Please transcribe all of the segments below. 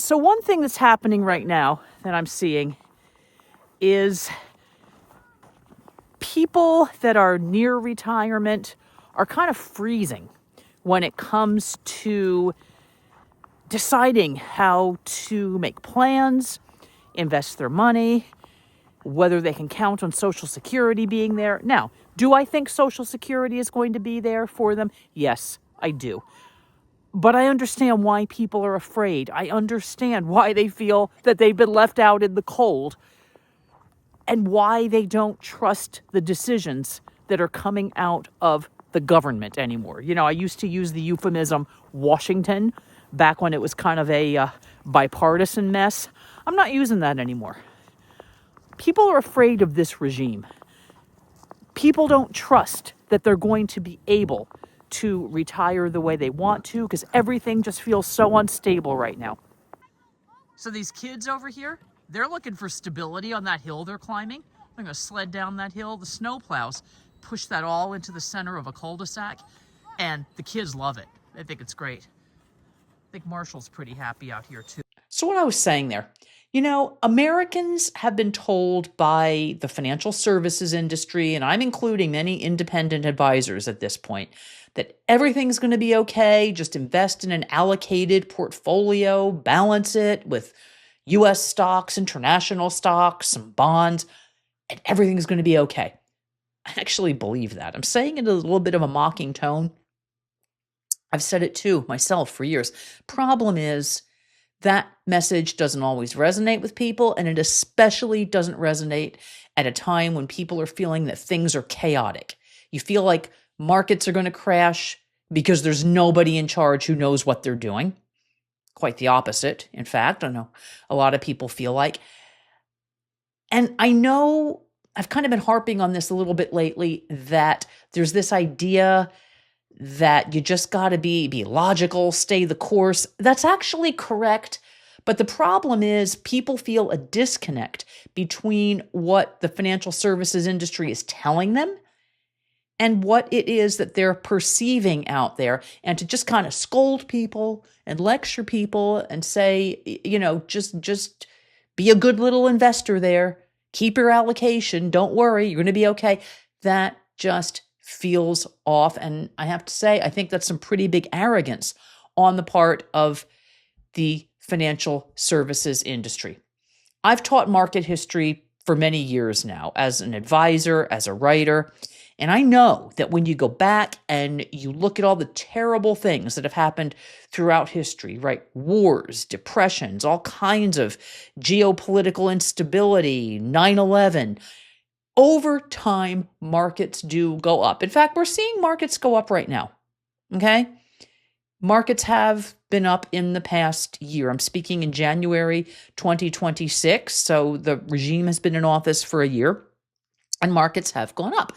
So one thing that's happening right now that I'm seeing is people that are near retirement are kind of freezing when it comes to deciding how to make plans, invest their money, whether they can count on Social Security being there. Now, do I think Social Security is going to be there for them? Yes, I do. But I understand why people are afraid. I understand why they feel that they've been left out in the cold and why they don't trust the decisions that are coming out of the government anymore. You know, I used to use the euphemism Washington back when it was kind of a bipartisan mess. I'm not using that anymore. People are afraid of this regime. People don't trust that they're going to be able to retire the way they want to because everything just feels so unstable right now. So these kids over here, they're looking for stability on that hill they're climbing. They're going to sled down that hill. The snowplows push that all into the center of a cul-de-sac, and the kids love it. They think it's great. I think Marshall's pretty happy out here too. So what I was saying there, you know, Americans have been told by the financial services industry, and I'm including many independent advisors at this point, that everything's going to be okay. Just invest in an allocated portfolio, balance it with U.S. stocks, international stocks, some bonds, and everything's going to be okay. I actually believe that. I'm saying it in a little bit of a mocking tone. I've said it too myself for years. Problem is that message doesn't always resonate with people, and it especially doesn't resonate at a time when people are feeling that things are chaotic. You feel like markets are going to crash because there's nobody in charge who knows what they're doing. Quite the opposite, in fact. I know a lot of people feel like. And I know I've kind of been harping on this a little bit lately, that there's this idea that you just got to be logical, stay the course. That's actually correct. But the problem is people feel a disconnect between what the financial services industry is telling them and what it is that they're perceiving out there. And to just kind of scold people and lecture people and say, you know, just be a good little investor there. Keep your allocation. Don't worry. You're going to be okay. That just feels off. And I have to say, I think that's some pretty big arrogance on the part of the financial services industry. I've taught market history for many years now as an advisor, as a writer. And I know that when you go back and you look at all the terrible things that have happened throughout history, right? Wars, depressions, all kinds of geopolitical instability, 9/11, over time, markets do go up. In fact, we're seeing markets go up right now, okay? Markets have been up in the past year. I'm speaking in January 2026, so the regime has been in office for a year, and markets have gone up.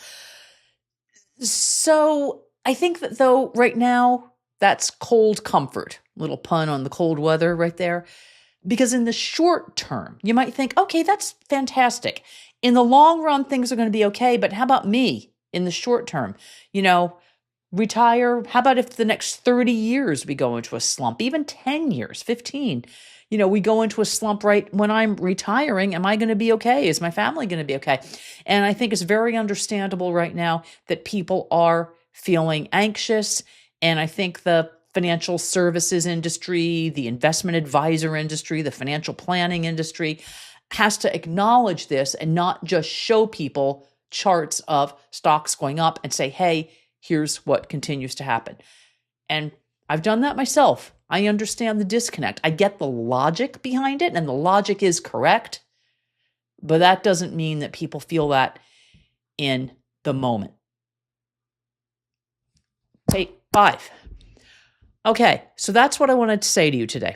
So I think that though right now, that's cold comfort. Little pun on the cold weather right there. Because in the short term, you might think, okay, that's fantastic. In the long run, things are going to be okay. But how about me in the short term? You know, retire. How about if the next 30 years we go into a slump, even 10 years, 15? You know, we go into a slump right when I'm retiring. Am I going to be okay? Is my family going to be okay? And I think it's very understandable right now that people are feeling anxious. And I think the financial services industry, the investment advisor industry, the financial planning industry has to acknowledge this and not just show people charts of stocks going up and say, hey, here's what continues to happen. And I've done that myself. I understand the disconnect. I get the logic behind it, and the logic is correct, but that doesn't mean that people feel that in the moment. Take 5. Okay, so that's what I wanted to say to you today.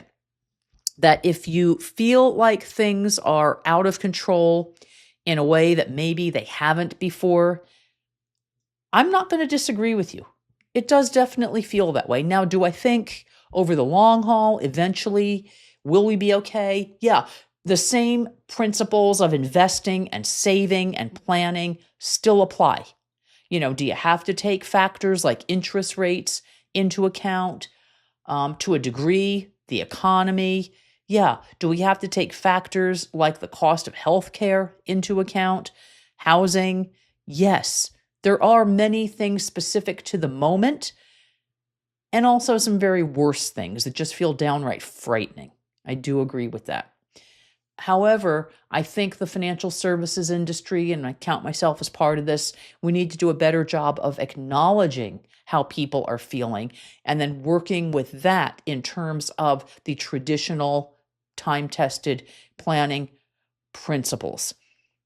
That if you feel like things are out of control in a way that maybe they haven't before, I'm not going to disagree with you. It does definitely feel that way. Now, do I think over the long haul, eventually, will we be okay? Yeah, the same principles of investing and saving and planning still apply. You know, do you have to take factors like interest rates into account to a degree, the economy, Yeah. Do we have to take factors like the cost of healthcare into account? Housing? Yes. There are many things specific to the moment and also some very worse things that just feel downright frightening. I do agree with that. However, I think the financial services industry, and I count myself as part of this, we need to do a better job of acknowledging how people are feeling and then working with that in terms of the traditional time tested planning principles.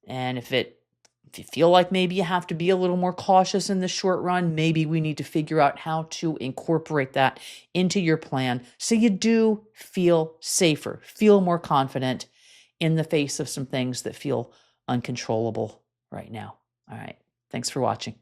And if you feel like maybe you have to be a little more cautious in the short run, maybe we need to figure out how to incorporate that into your plan so you do feel safer, feel more confident in the face of some things that feel uncontrollable right now. All right. Thanks for watching.